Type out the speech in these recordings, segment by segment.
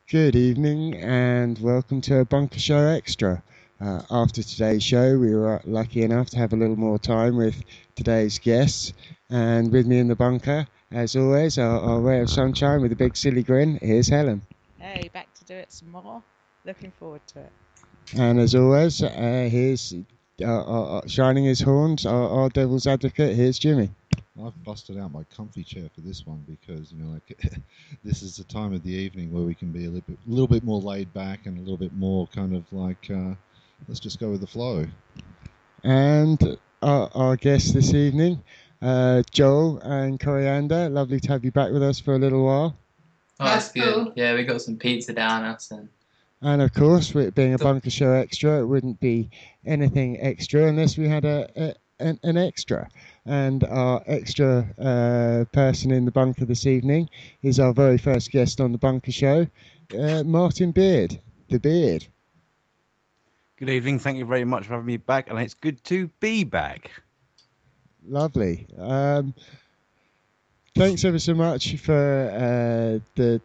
Good evening and welcome to a Bunker Show Extra. After today's show, we were lucky enough to have a little more time with today's guests. And with me in the bunker, as always, our ray of sunshine with a big silly grin, here's Helen. Hey, back to do it some more. Looking forward to it. And as always, here's shining his horns, our devil's advocate, here's Jimmy. I've busted out my comfy chair for this one because, this is the time of the evening where we can be a little bit more laid back and a little bit more kind of like, let's just go with the flow. And our guests this evening, Joel and Corianda. Lovely to have you back with us for a little while. Oh, that's good. Cool. Yeah, we got some pizza down us and of course, with being a Bunker Show Extra, it wouldn't be anything extra unless we had an extra. And our extra person in the bunker this evening is our very first guest on the Bunker Show, Martin Beard, the Beard. Good evening. Thank you very much for having me back, and it's good to be back. Lovely. Thanks ever so much for the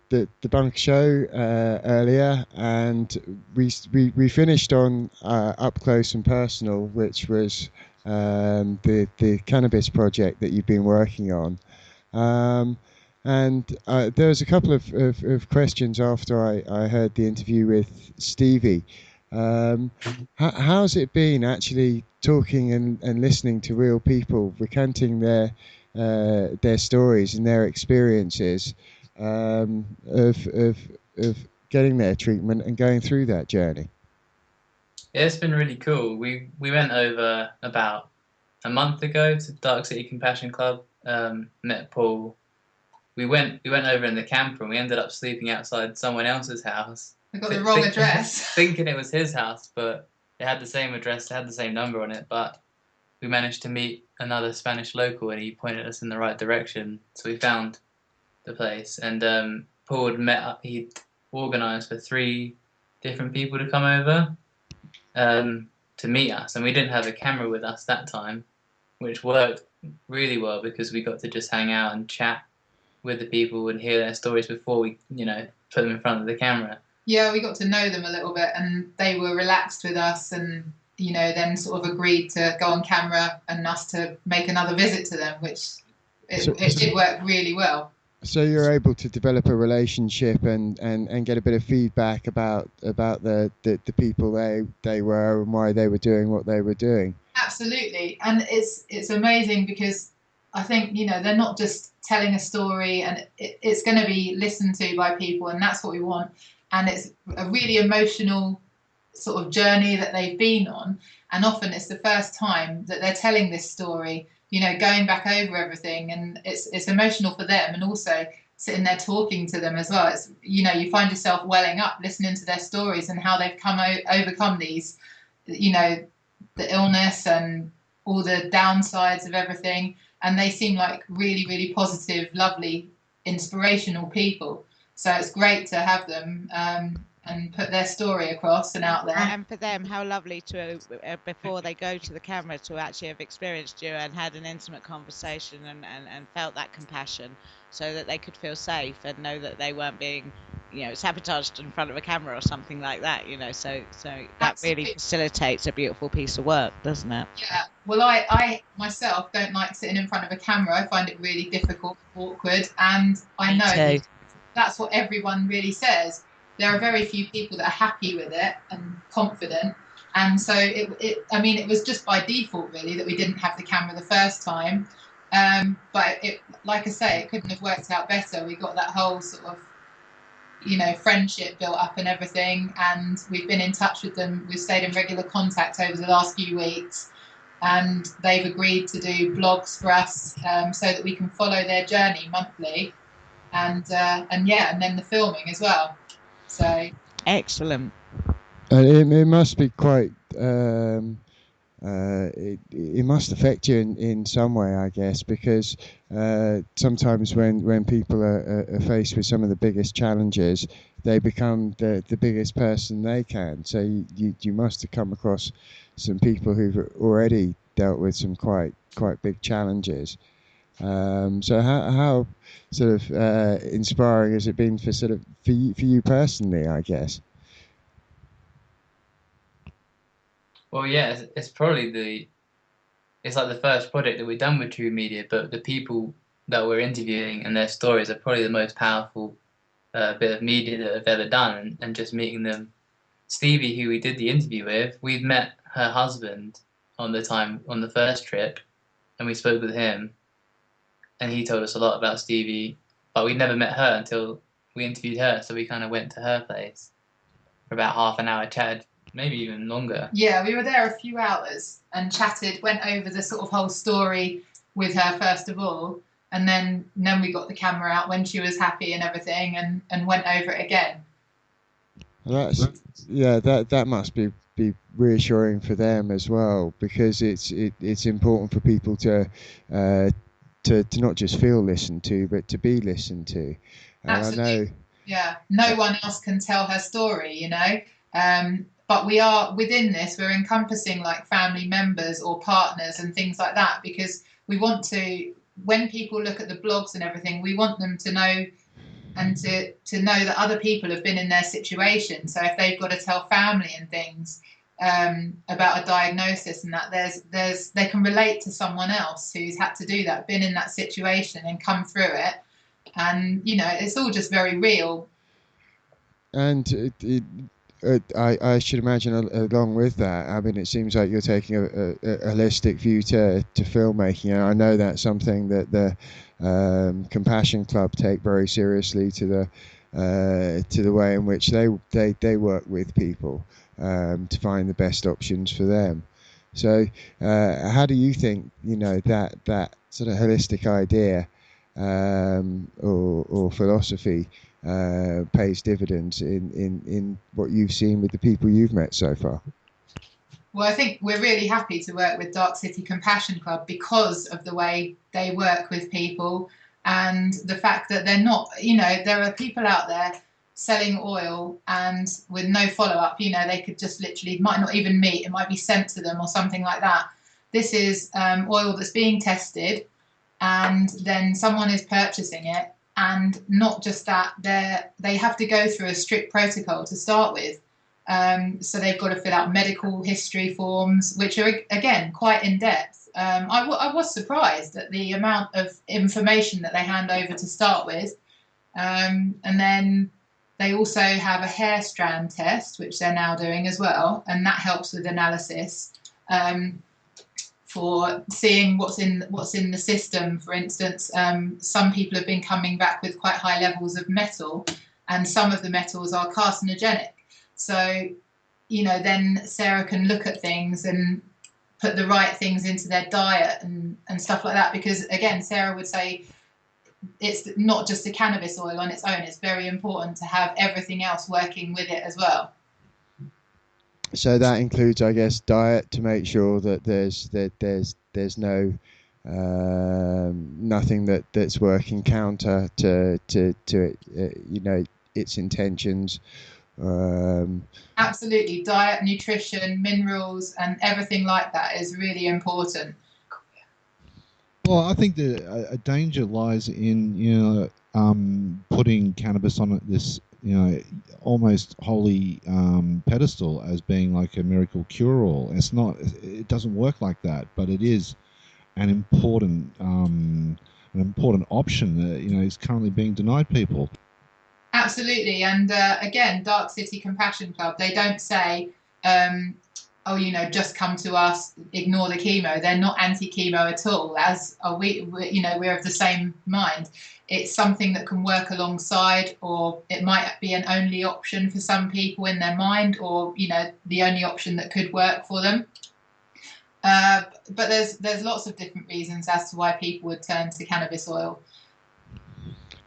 Bunker Show earlier, and we finished on Up Close and Personal, which was the cannabis project that you've been working on. And there was a couple of questions after I heard the interview with Stevie. How's it been actually talking and listening to real people recanting their stories and their experiences of getting their treatment and going through that journey? Yeah, it's been really cool. We went over about a month ago to Dark City Compassion Club, met Paul. We went over in the camper and we ended up sleeping outside someone else's house. We got the wrong address. Thinking it was his house, but it had the same address, it had the same number on it, but we managed to meet another Spanish local and he pointed us in the right direction. So we found the place. And Paul had met up, he'd organised for 3 different people to come over to meet us. And we didn't have a camera with us that time, which worked really well because we got to just hang out and chat with the people and hear their stories before we, put them in front of the camera. Yeah, we got to know them a little bit and they were relaxed with us and, then sort of agreed to go on camera and us to make another visit to them, which it did work really well. So you're able to develop a relationship and get a bit of feedback about the people they were and why they were doing what they were doing. Absolutely. And it's amazing because I think, they're not just telling a story and it's going to be listened to by people and that's what we want. And it's a really emotional sort of journey that they've been on. And often it's the first time that they're telling this story, going back over everything. And it's emotional for them and also sitting there talking to them as well. It's, you find yourself welling up listening to their stories and how they've overcome these, the illness and all the downsides of everything. And they seem like really, really positive, lovely, inspirational people. So it's great to have them and put their story across and out there. And for them, how lovely to, before they go to the camera, to actually have experienced you and had an intimate conversation and felt that compassion so that they could feel safe and know that they weren't being, sabotaged in front of a camera or something like that, So that really facilitates a beautiful piece of work, doesn't it? Yeah. Well, I myself don't like sitting in front of a camera. I find it really difficult, awkward, and I know that's what everyone really says. There are very few people that are happy with it and confident. And so it was just by default really that we didn't have the camera the first time. But like I say, it couldn't have worked out better. We got that whole sort of, friendship built up and everything. And we've been in touch with them. We've stayed in regular contact over the last few weeks. And they've agreed to do blogs for us so that we can follow their journey monthly. And then the filming as well. So excellent. It must be quite. It must affect you in some way, I guess, because sometimes when people are faced with some of the biggest challenges, they become the biggest person they can. So you must have come across some people who've already dealt with some quite big challenges. So how sort of inspiring has it been for you personally, I guess? Well, yeah, it's probably it's like the first project that we've done with True Media, but the people that we're interviewing and their stories are probably the most powerful bit of media that I've ever done, and just meeting them. Stevie, who we did the interview with, we've met her husband on the first trip, and we spoke with him, and he told us a lot about Stevie, but we'd never met her until we interviewed her, so we kind of went to her place for about half an hour, chatted, maybe even longer. Yeah, we were there a few hours and chatted, went over the sort of whole story with her first of all, and then we got the camera out when she was happy and everything, and went over it again. That must be reassuring for them as well, because it's important for people to not just feel listened to, but to be listened to. Absolutely. I know. Yeah, no one else can tell her story, you know. But we are within this. We're encompassing like family members or partners and things like that, because we want to. When people look at the blogs and everything, we want them to know and to know that other people have been in their situation. So if they've got to tell family and things about a diagnosis and that, they can relate to someone else who's had to do that, been in that situation and come through it. And you know, it's all just very real. And I should imagine along with that, I mean, it seems like you're taking a holistic view to filmmaking, and I know that's something that the Compassion Club take very seriously, to the way in which they work with people to find the best options for them. So how do you think, you know, that sort of holistic idea or philosophy pays dividends in what you've seen with the people you've met so far? Well, I think we're really happy to work with Dark City Compassion Club because of the way they work with people and the fact that they're not, you know, there are people out there selling oil and with no follow-up, you know, they could just literally, might not even meet, it might be sent to them or something like that. This is oil that's being tested, and then someone is purchasing it, and not just that, they have to go through a strict protocol to start with. So they've got to fill out medical history forms, which are, again, quite in-depth. I was surprised at the amount of information that they hand over to start with. And then they also have a hair strand test, which they're now doing as well, and that helps with analysis. For seeing what's in the system. For instance, some people have been coming back with quite high levels of metal, and some of the metals are carcinogenic. So, you know, then Sarah can look at things and put the right things into their diet and stuff like that. Because again, Sarah would say it's not just a cannabis oil on its own. It's very important to have everything else working with it as well. So that includes, I guess, diet, to make sure that there's no nothing that's working counter to you know, its intentions. Absolutely, diet, nutrition, minerals, and everything like that is really important. Well, I think a danger lies in, you know, putting cannabis on this, you know, almost holy pedestal as being like a miracle cure-all. It's not. It doesn't work like that. But it is an important option that, you know, is currently being denied people. Absolutely, and again, Dark City Compassion Club, they don't say, oh, you know, just come to us, ignore the chemo. They're not anti-chemo at all, as are we, you know, we're of the same mind. It's something that can work alongside, or it might be an only option for some people in their mind, or, you know, the only option that could work for them. But there's lots of different reasons as to why people would turn to cannabis oil.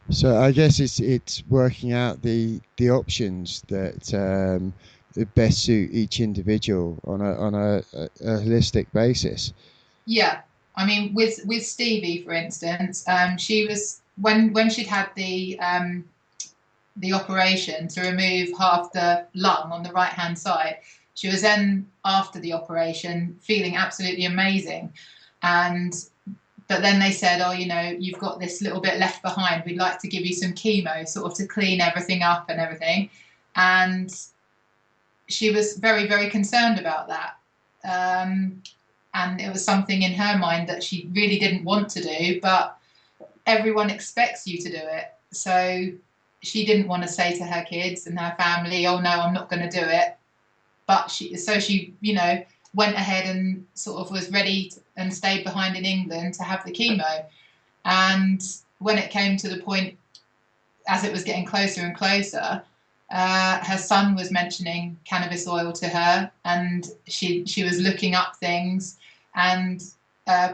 So I guess it's working out the options that best suit each individual on a holistic basis. Yeah, I mean, with Stevie, for instance, she was when she'd had the operation to remove half the lung on the right hand side. She was then, after the operation, feeling absolutely amazing, and But then they said, oh, you've got this little bit left behind. We'd like to give you some chemo, sort of to clean everything up and everything. And she was very, very concerned about that. And it was something in her mind that she really didn't want to do, but everyone expects you to do it. So she didn't want to say to her kids and her family, oh, no, I'm not going to do it. But she went ahead and sort of was ready and stayed behind in England to have the chemo. And when it came to the point, as it was getting closer and closer, her son was mentioning cannabis oil to her, and she was looking up things, and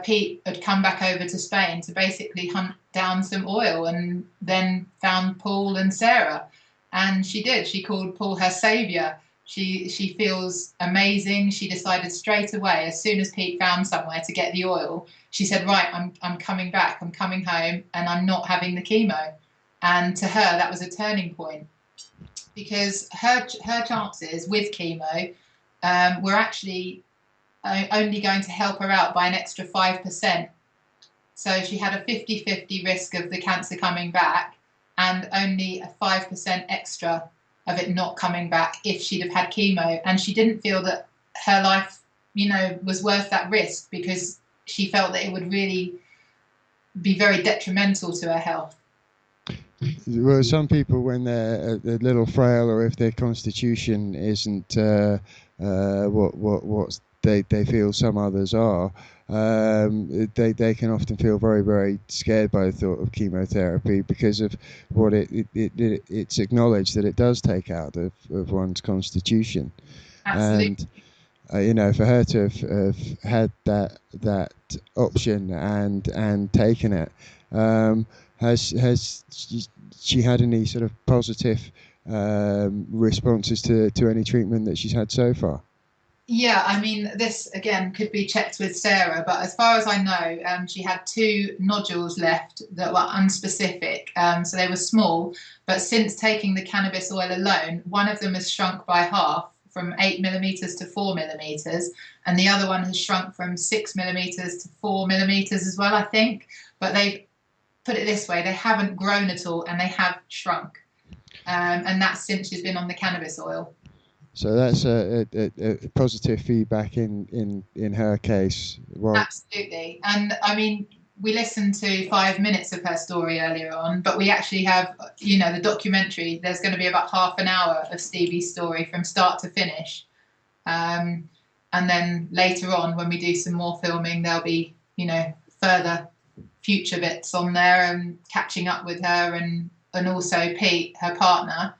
Pete had come back over to Spain to basically hunt down some oil, and then found Paul and Sarah. And she did. She called Paul her saviour. She feels amazing. She decided straight away, as soon as Pete found somewhere to get the oil, she said, right, I'm coming back, I'm coming home, and I'm not having the chemo. And to her, that was a turning point, because her chances with chemo were actually only going to help her out by an extra 5%. So she had a 50-50 risk of the cancer coming back, and only a 5% extra of it not coming back if she'd have had chemo. And she didn't feel that her life, was worth that risk, because she felt that it would really be very detrimental to her health. Well, some people, when they're a little frail, or if their constitution isn't what they feel some others are, they can often feel very, very scared by the thought of chemotherapy, because of what it's acknowledged that it does take out of one's constitution. Absolutely. And for her to have had that option and taken it, has she had any sort of positive responses to any treatment that she's had so far? Yeah, I mean, this again could be checked with Sarah, but as far as I know, she had 2 nodules left that were unspecific, so they were small. But since taking the cannabis oil alone, one of them has shrunk by half, from 8 millimeters to 4 millimeters, and the other one has shrunk from 6 millimeters to 4 millimeters as well, I think. But they've put it this way: they haven't grown at all, and they have shrunk, and that's since she's been on the cannabis oil. So that's a positive feedback in her case. Well, absolutely. And I mean, we listened to 5 minutes of her story earlier on, but we actually have, the documentary. There's going to be about half an hour of Stevie's story from start to finish. And then later on, when we do some more filming, there'll be, further future bits on there, and catching up with her, and also Pete, her partner,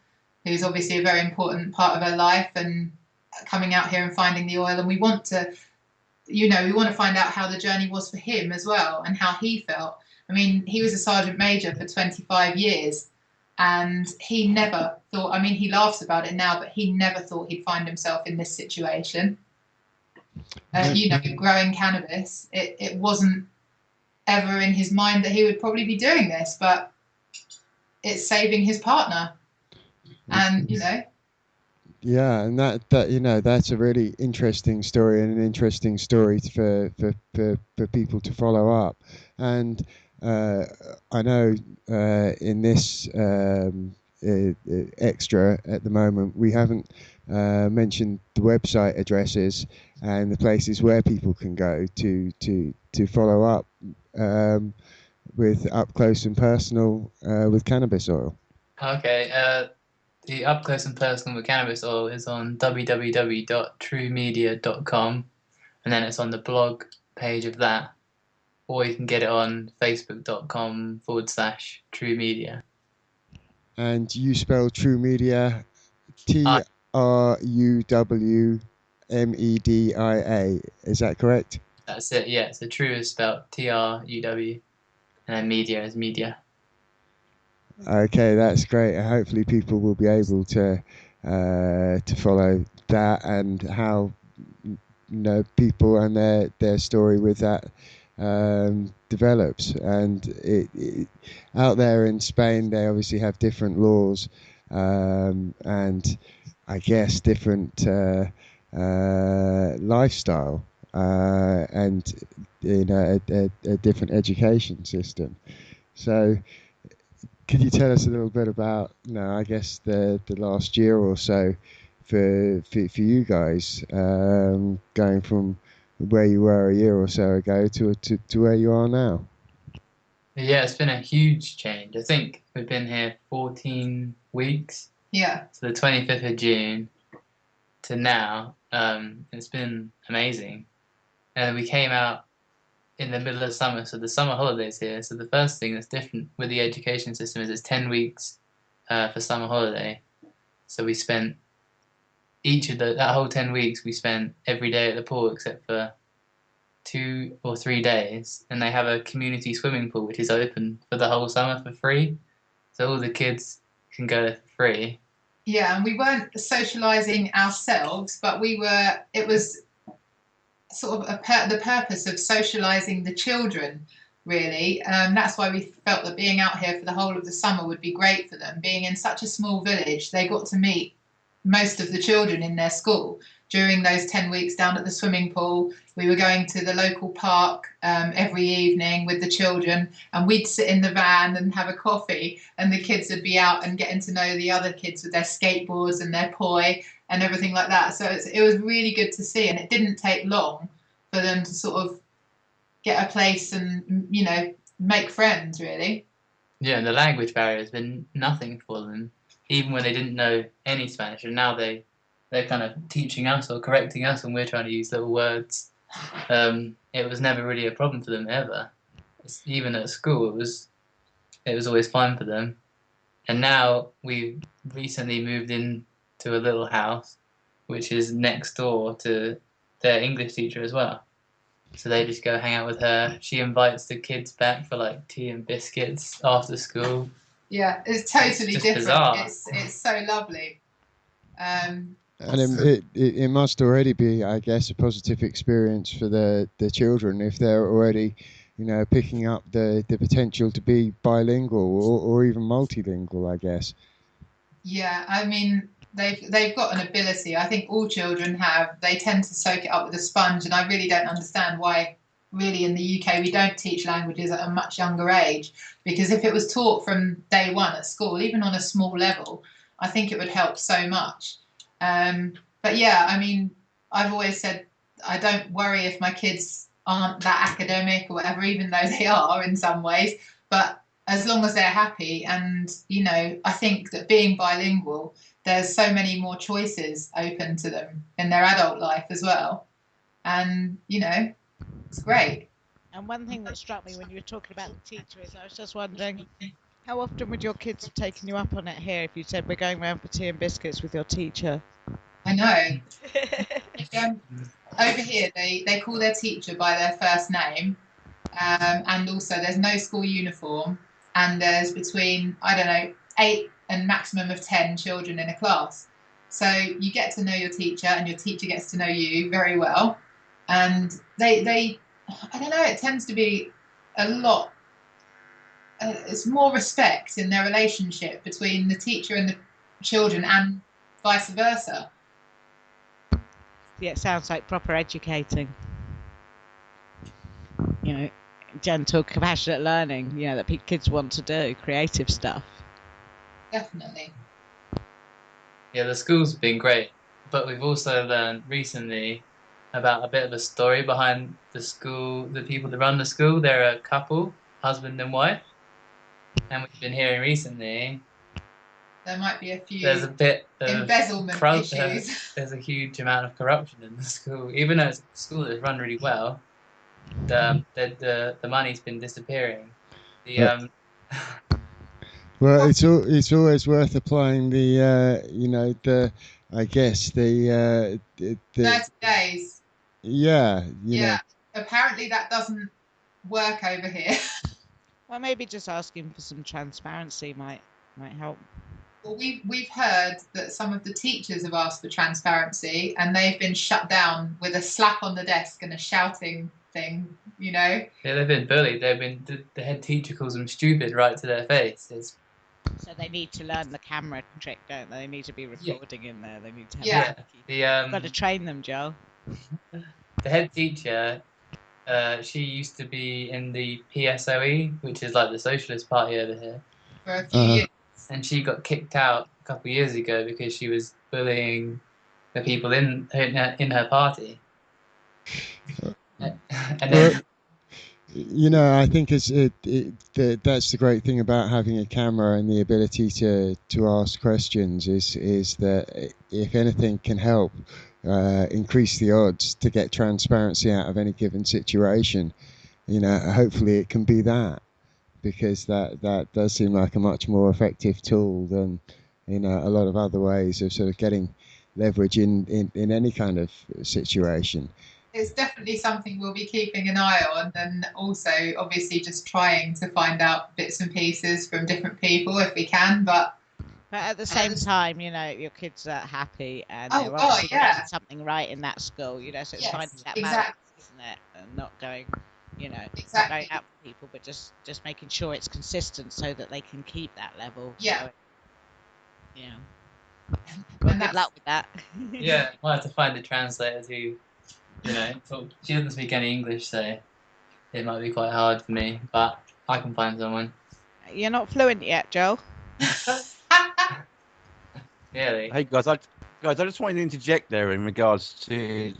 who's obviously a very important part of her life, and coming out here and finding the oil. And we want to, we want to find out how the journey was for him as well, and how he felt. I mean, he was a sergeant major for 25 years, and he never thought, he laughs about it now, but he never thought he'd find himself in this situation. Growing cannabis, it wasn't ever in his mind that he would probably be doing this, but it's saving his partner. And yeah, and that's a really interesting story, and an interesting story for people to follow up. And I know in this extra at the moment, we haven't mentioned the website addresses and the places where people can go to follow up with up close and personal with cannabis oil. Okay. The Up Close and Personal with Cannabis Oil is on www.truemedia.com, and then it's on the blog page of that, or you can get it on facebook.com/truemedia. And you spell True Media TRUWMEDIA, is that correct? That's it, yeah. So True is spelled TRUW, and then Media is media. Okay, that's great. Hopefully people will be able to follow that, and how people and their story with that develops. And it out there in Spain, they obviously have different laws, and I guess different lifestyle, and in a different education system. So, could you tell us a little bit about, I guess the last year or so for you guys, going from where you were a year or so ago to where you are now? Yeah, it's been a huge change. I think we've been here 14 weeks. Yeah. So the 25th of June to now. It's been amazing. And we came out in the middle of summer, so the summer holidays here. So the first thing that's different with the education system is it's 10 weeks for summer holiday. So we spent that whole 10 weeks, we spent every day at the pool except for 2 or 3 days. And they have a community swimming pool which is open for the whole summer for free. So all the kids can go there for free. Yeah, and we weren't socialising ourselves, but it was sort of the purpose of socialising the children, really. That's why we felt that being out here for the whole of the summer would be great for them. Being in such a small village, they got to meet most of the children in their school during those 10 weeks down at the swimming pool. We were going to the local park every evening with the children, and we'd sit in the van and have a coffee, and the kids would be out and getting to know the other kids with their skateboards and their poi and everything like that. So it was really good to see, and it didn't take long for them to sort of get a place and, make friends, really. Yeah, and the language barrier has been nothing for them, even when they didn't know any Spanish, and now they're kind of teaching us or correcting us when we're trying to use little words. It was never really a problem for them ever. Even at school, it was always fine for them. And now we've recently moved into a little house, which is next door to their English teacher as well. So they just go hang out with her. She invites the kids back for like tea and biscuits after school. Yeah, it's totally different. Bizarre. It's so lovely. And it must already be, I guess, a positive experience for the children if they're already, picking up the potential to be bilingual or even multilingual, I guess. Yeah, I mean, they've got an ability. I think all children have. They tend to soak it up with a sponge, and I really don't understand why, really, in the UK, we don't teach languages at a much younger age. Because if it was taught from day one at school, even on a small level, I think it would help so much. But yeah, I mean, I've always said I don't worry if my kids aren't that academic or whatever, even though they are in some ways. But as long as they're happy, and, I think that being bilingual, there's so many more choices open to them in their adult life as well. And, it's great. And one thing that struck me when you were talking about the teacher is I was just wondering, how often would your kids have taken you up on it here if you said we're going round for tea and biscuits with your teacher? I know. Over here, they call their teacher by their first name, and also there's no school uniform, and there's between, 8 and maximum of 10 children in a class. So you get to know your teacher, and your teacher gets to know you very well. And they I don't know, it tends to be a lot. It's more respect in their relationship between the teacher and the children, and vice versa. Yeah, it sounds like proper educating. Gentle, compassionate learning, that kids want to do, creative stuff. Definitely. Yeah, the school's been great, but we've also learned recently about a bit of a story behind the school, the people that run the school. They're a couple, husband and wife, and we've been hearing recently there might be a few there's a bit of embezzlement issues. There's a huge amount of corruption in the school, even though it's a school that's run really well. The money's been disappearing. Well, it's always worth applying the 30 days. Yeah. Yeah. Apparently that doesn't work over here. Well, maybe just asking for some transparency might help. Well, we've heard that some of the teachers have asked for transparency, and they've been shut down with a slap on the desk and a shouting thing. Yeah, they've been bullied. The head teacher calls them stupid right to their face. So they need to learn the camera trick, don't they? They need to be recording in there. They need to have Yeah. You've got to train them, Joel. The head teacher She used to be in the PSOE, which is like the Socialist Party over here, For a few Uh-huh. years. and she got kicked out a couple of years ago because she was bullying the people in her party. And then, You know, I think that's the great thing about having a camera and the ability to ask questions is that if anything can help increase the odds to get transparency out of any given situation, you know, hopefully it can be that, because that does seem like a much more effective tool than, you know, a lot of other ways of sort of getting leverage in any kind of situation. It's definitely something we'll be keeping an eye on, and also obviously just trying to find out bits and pieces from different people if we can. But at the same time, you know, your kids are happy and Oh, they're God, obviously yeah. doing something right in that school, you know, so it's Yes, finding that exactly. balance, isn't it? And not going, you know, not Exactly. going out for people, but just making sure it's consistent so that they can keep that level. Yeah. going. Yeah. Well, And good that's- luck with that. yeah, I'll have to find a translator who, you know, she doesn't speak any English, so it might be quite hard for me, but I can find someone. You're not fluent yet, Joel. Really? Hey guys, I just wanted to interject there in regards to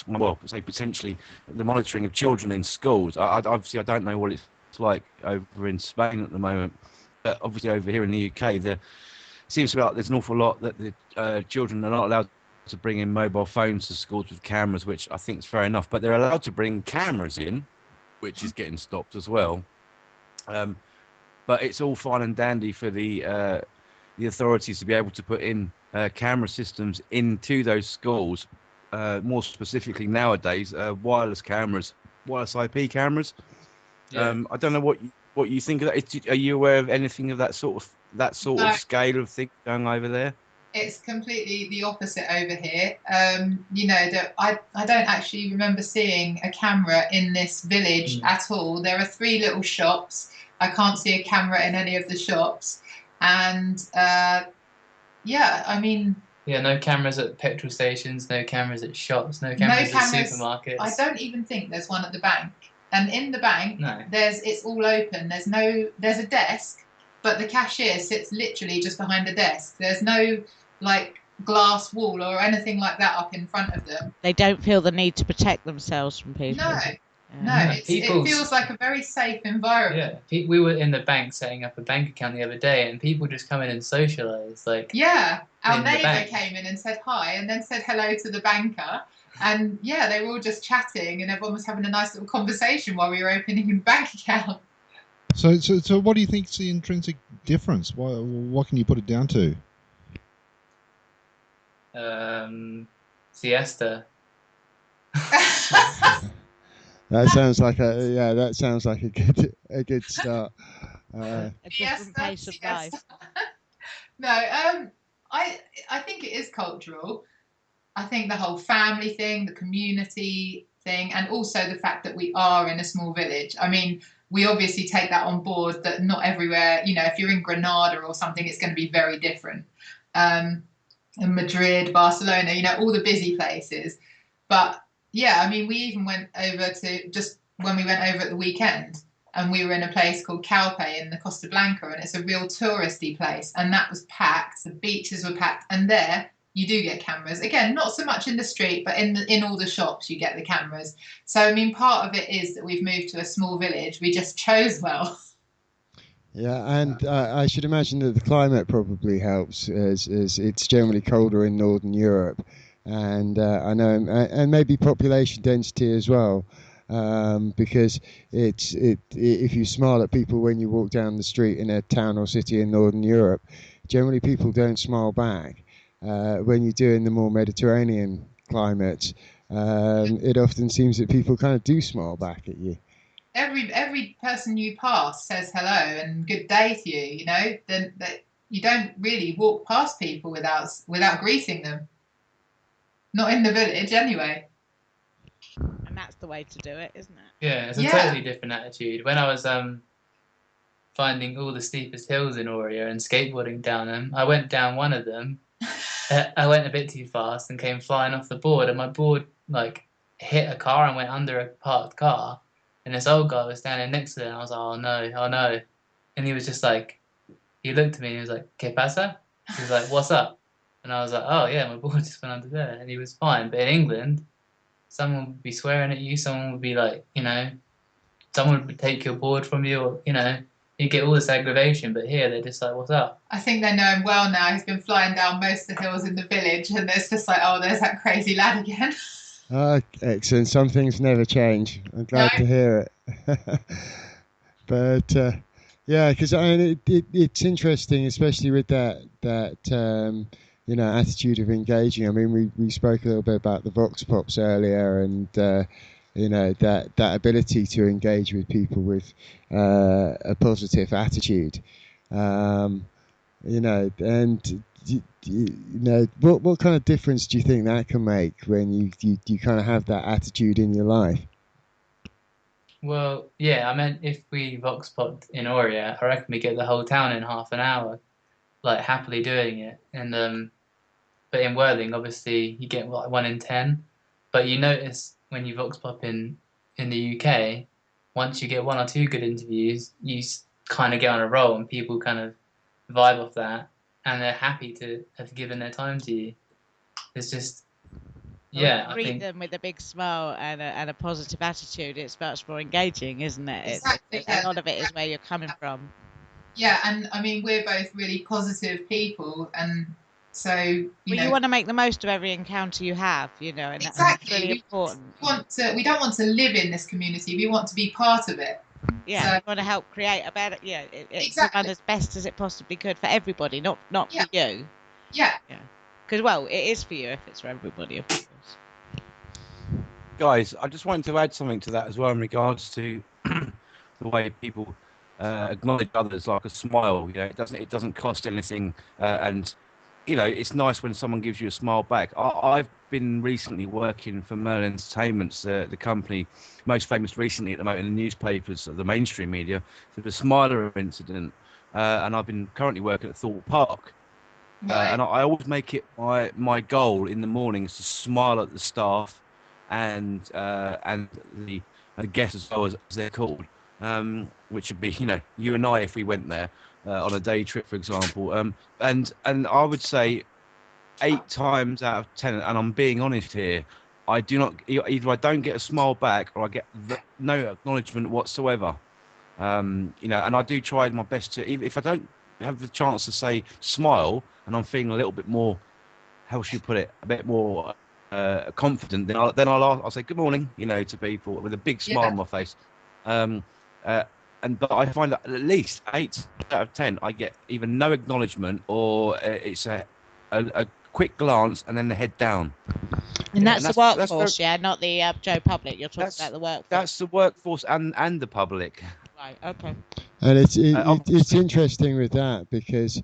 well, say potentially the monitoring of children in schools. Obviously I don't know what it's like over in Spain at the moment, but obviously over here in the UK, there seems to be like there's an awful lot that the children are not allowed to bring in mobile phones to schools with cameras, which I think is fair enough, but they're allowed to bring cameras in, which is getting stopped as well. But it's all fine and dandy for the authorities to be able to put in camera systems into those schools. More specifically nowadays, wireless cameras, wireless IP cameras. Yeah. I don't know what you think of that. Are you aware of anything of that sort No. of scale of thing going over there? It's completely the opposite over here. You know, I don't actually remember seeing a camera in this village at all. There are 3 little shops. I can't see a camera in any of the shops. And yeah, I mean... Yeah, no cameras at petrol stations, no cameras at shops, no cameras at supermarkets. I don't even think there's one at the bank. And in the bank, No. it's all open. There's a desk, but the cashier sits literally just behind the desk. There's no like glass wall or anything like that up in front of them. They don't feel the need to protect themselves from people. No, it feels like a very safe environment. Yeah, we were in the bank setting up a bank account the other day, and people just come in and socialise. Like, yeah, our neighbour came in and said hi, and then said hello to the banker, and yeah, they were all just chatting, and everyone was having a nice little conversation while we were opening a bank account. So what do you think is the intrinsic difference? What can you put it down to? Siesta. That sounds like a good start. A different pace of life. No, I think it is cultural. I think the whole family thing, the community thing, and also the fact that we are in a small village. I mean, we obviously take that on board, that not everywhere, you know, if you're in Granada or something, it's going to be very different. In Madrid, Barcelona, you know, all the busy places. But yeah, I mean, we even went over to, just when we went over at the weekend, and we were in a place called Calpe in the Costa Blanca, and it's a real touristy place, and that was packed. The beaches were packed, and there you do get cameras. Again, not so much in the street, but in all the shops you get the cameras. So, I mean, part of it is that we've moved to a small village. We just chose well. Yeah, and I should imagine that the climate probably helps, as it's generally colder in Northern Europe, and I know, and maybe population density as well, because if you smile at people when you walk down the street in a town or city in Northern Europe, generally people don't smile back. When you do in the more Mediterranean climates, it often seems that people kind of do smile back at you. Every person you pass says hello and good day to you. You know, then you don't really walk past people without greeting them. Not in the village, anyway. And that's the way to do it, isn't it? Yeah, it's a totally different attitude. When I was finding all the steepest hills in Oria and skateboarding down them, I went down one of them. I went a bit too fast and came flying off the board, and my board like hit a car and went under a parked car, and this old guy was standing next to it, and I was like, oh no, and he was just like, he looked at me and he was like, ¿Qué pasa? He was like, what's up? And I was like, oh yeah, my board just went under there, and he was fine. But in England, someone would be swearing at you, someone would be like, someone would take your board from you, or, you get all this aggravation. But here, they're just like, what's up? I think they know him well now. He's been flying down most of the hills in the village, and it's just like, oh, there's that crazy lad again. Excellent. Some things never change. I'm glad to hear it. But yeah, because I mean, it's interesting, especially with that attitude of engaging. I mean, we spoke a little bit about the Vox Pops earlier, and that ability to engage with people with a positive attitude. And what kind of difference do you think that can make when you kind of have that attitude in your life? Well, yeah, I meant if we vox popped in Oria, I reckon we get the whole town in half an hour, like happily doing it. And but in Worthing, obviously, you get like 1 in 10. But you notice when you vox pop in the UK, once you get 1 or 2 good interviews, you kind of get on a roll, and people kind of vibe off that, and they're happy to have given their time to you. It's just, yeah, I think them with a big smile and a positive attitude. It's much more engaging, isn't it? Exactly. A lot of it is where you're coming from. Yeah, and I mean, we're both really positive people, and so you want to make the most of every encounter you have, and exactly. That's really important. We don't want to live in this community. We want to be part of it. Yeah, so, we want to help create a better, exactly, run as best as it possibly could for everybody, not for you. Yeah. Because, well, it is for you if it's for everybody, of course. Guys, I just wanted to add something to that as well in regards to the way people acknowledge others, like a smile. It doesn't cost anything, and it's nice when someone gives you a smile back. I've been recently working for Merlin Entertainment's, the company most famous recently at the moment in the newspapers, the mainstream media, for the Smiler incident, and I've been currently working at Thorpe Park. And I always make it my goal in the mornings to smile at the staff and the guests as well, as they're called, which would be you and I if we went there on a day trip, for example. And I would say 8 times out of 10, and I'm being honest here, I do not either I don't get a smile back or I get no acknowledgement whatsoever. And I do try my best to, if I don't have the chance to say smile, and I'm feeling a little bit more, how should you put it, a bit more confident, then I'll say good morning, to people with a big smile on my face. But I find that at least 8 out of 10, I get either no acknowledgement or it's a quick glance and then the head down. And that's the workforce, not the Joe public. You're talking about the workforce. That's the workforce and the public. Right. Okay. And it's interesting with that because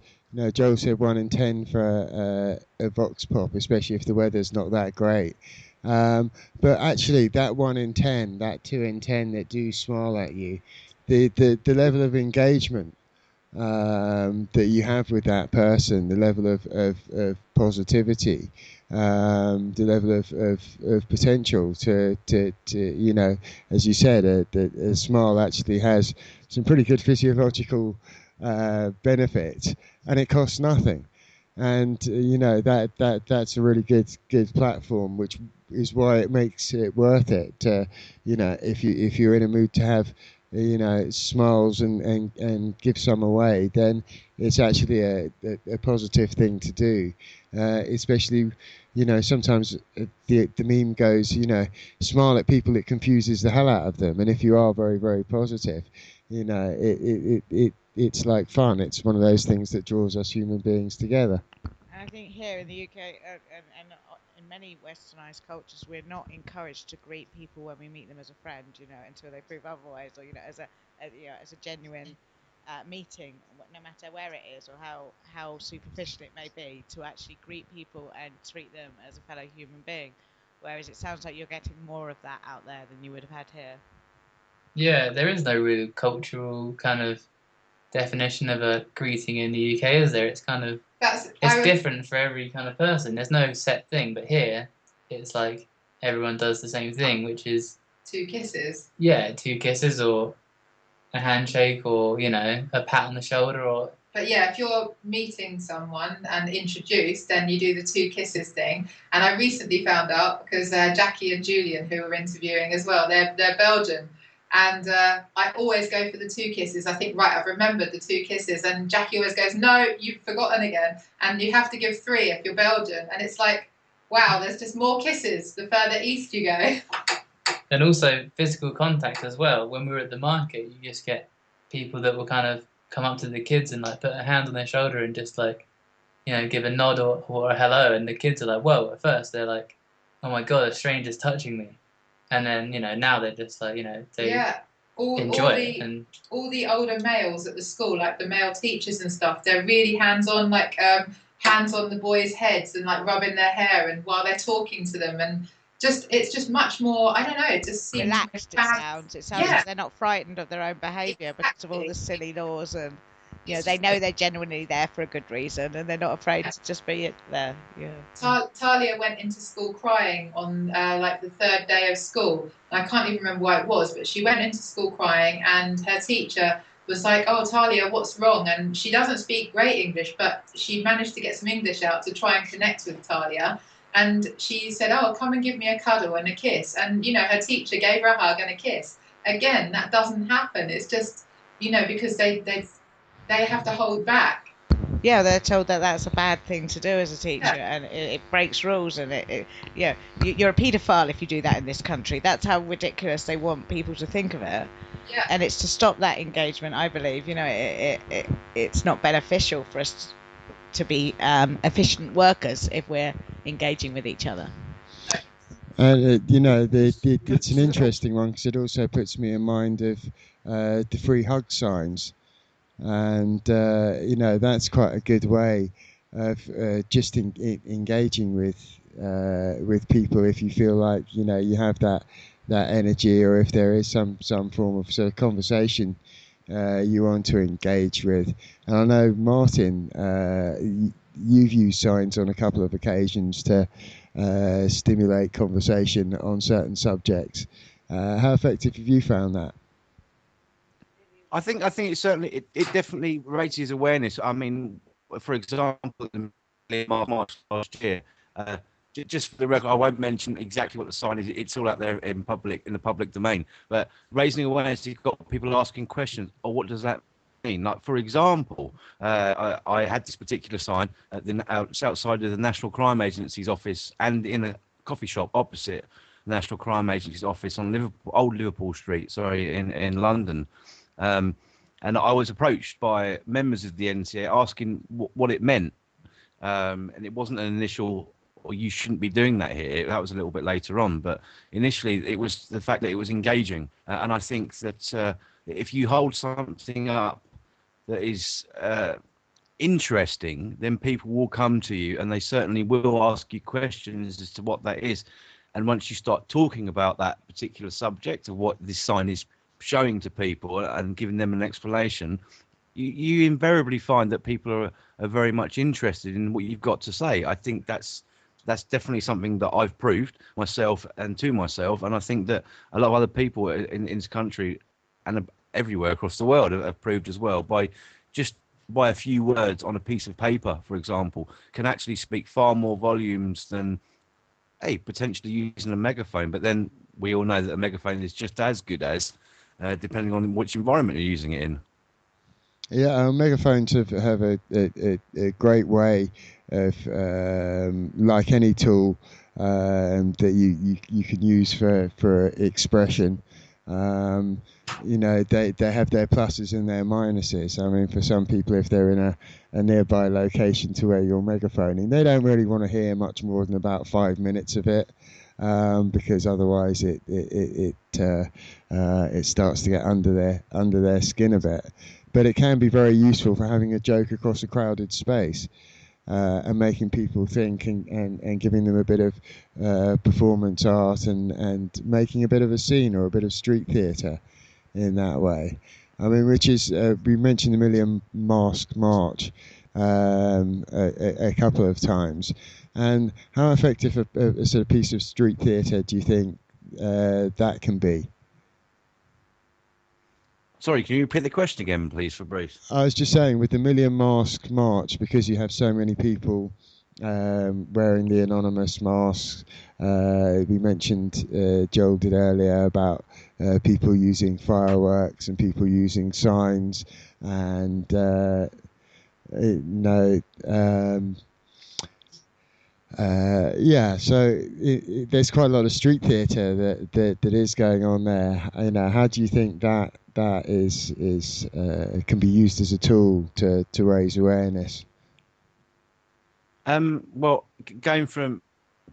Joel said 1 in 10 for a vox pop, especially if the weather's not that great. But actually, that 1 in 10, that 2 in 10 that do smile at you, the level of engagement that you have with that person, the level of positivity, the level of potential to as you said, a smile actually has some pretty good physiological benefits, and it costs nothing. And that's a really good platform, which is why it makes it worth it. If you're in a mood to have smiles and give some away, then it's actually a positive thing to do. Especially, sometimes the meme goes, smile at people, it confuses the hell out of them. And if you are very, very positive, it's like fun. It's one of those things that draws us human beings together. And I think here in the UK and in many westernized cultures, we're not encouraged to greet people when we meet them as a friend, until they prove otherwise, or as a genuine meeting, no matter where it is or how superficial it may be, to actually greet people and treat them as a fellow human being. Whereas it sounds like you're getting more of that out there than you would have had here. Yeah, there is no real cultural kind of definition of a greeting in the UK, is there? It's kind of different for every kind of person. There's no set thing, but here it's like everyone does the same thing, which is 2 kisses. Yeah, 2 kisses or a handshake or, you know, a pat on the shoulder or... But yeah, if you're meeting someone and introduced, then you do the 2 kisses thing. And I recently found out, because Jackie and Julian, who were interviewing as well, they're Belgian. And I always go for the 2 kisses. I think, right, I've remembered the 2 kisses. And Jackie always goes, no, you've forgotten again. And you have to give 3 if you're Belgian. And it's like, wow, there's just more kisses the further east you go. And also physical contact as well. When we were at the market, you just get people that will kind of come up to the kids and like put a hand on their shoulder and just like, you know, give a nod or a hello. And the kids are like, whoa, at first they're like, oh my God, a stranger's touching me. And then, you know, now they're just like, you know, they enjoy it. And all the older males at the school, like the male teachers and stuff, they're really hands-on, like hands on the boys' heads and like rubbing their hair and while they're talking to them, and it's just much more, I don't know, it just seems relaxed. It sounds like they're not frightened of their own behaviour because of all the silly laws, and you know, they know they're genuinely there for a good reason and they're not afraid to just be there. Talia went into school crying on like the 3rd day of school. I can't even remember why it was, but she went into school crying and her teacher was like, oh, Talia, what's wrong? And she doesn't speak great English, but she managed to get some English out to try and connect with Talia. And she said, oh, come and give me a cuddle and a kiss. And, you know, her teacher gave her a hug and a kiss. Again, that doesn't happen. It's just, you know, because they have to hold back. Yeah, they're told that that's a bad thing to do as a teacher, and it breaks rules, and you're a paedophile if you do that in this country. That's how ridiculous they want people to think of it. Yeah. And it's to stop that engagement, I believe. You know, it's not beneficial for us to be efficient workers if we're engaging with each other. You know, it's an interesting one because it also puts me in mind of the free hug signs. And you know, that's quite a good way of just engaging with people if you feel like, you know, you have that energy, or if there is some form of sort of conversation you want to engage with. And I know, Martin, you've used signs on a couple of occasions to stimulate conversation on certain subjects. How effective have you found that? I think it certainly it definitely raises awareness. I mean, for example, in March last year, just for the record, I won't mention exactly what the sign is. It's all out there in the public domain. But raising awareness, you've got people asking questions. Or what does that mean? Like, for example, I had this particular sign outside of the National Crime Agency's office and in a coffee shop opposite the National Crime Agency's office on Old Liverpool Street, in London. And I was approached by members of the NCA asking what it meant. And it wasn't an initial, or you shouldn't be doing that here. That was a little bit later on. But initially, it was the fact that it was engaging. And I think that if you hold something up that is interesting, then people will come to you, and they certainly will ask you questions as to what that is. And once you start talking about that particular subject of what this sign is showing to people and giving them an explanation, you invariably find that people are very much interested in what you've got to say. I think that's definitely something that I've proved myself and to myself, and I think that a lot of other people in this country and everywhere across the world have proved as well, by a few words on a piece of paper, for example, can actually speak far more volumes than potentially using a megaphone. But then we all know that a megaphone is just as good as depending on which environment you're using it in. Yeah, megaphones have a great way of, like any tool that you can use for expression. You know, they have their pluses and their minuses. I mean, for some people, if they're in a nearby location to where you're megaphoning, they don't really want to hear much more than about 5 minutes of it. Because otherwise it starts to get under their skin a bit. But it can be very useful for having a joke across a crowded space and making people think and giving them a bit of performance art and making a bit of a scene or a bit of street theatre in that way. I mean, which is, we mentioned the Million Mask March a couple of times. And how effective a sort of piece of street theatre do you think that can be? Sorry, can you repeat the question again, please, Fabrice? I was just saying, with the Million Mask March, because you have so many people wearing the anonymous masks. We mentioned, Joel did earlier, about people using fireworks and people using signs, and so there's quite a lot of street theatre that is going on there. How do you think that is can be used as a tool to raise awareness? Well, going from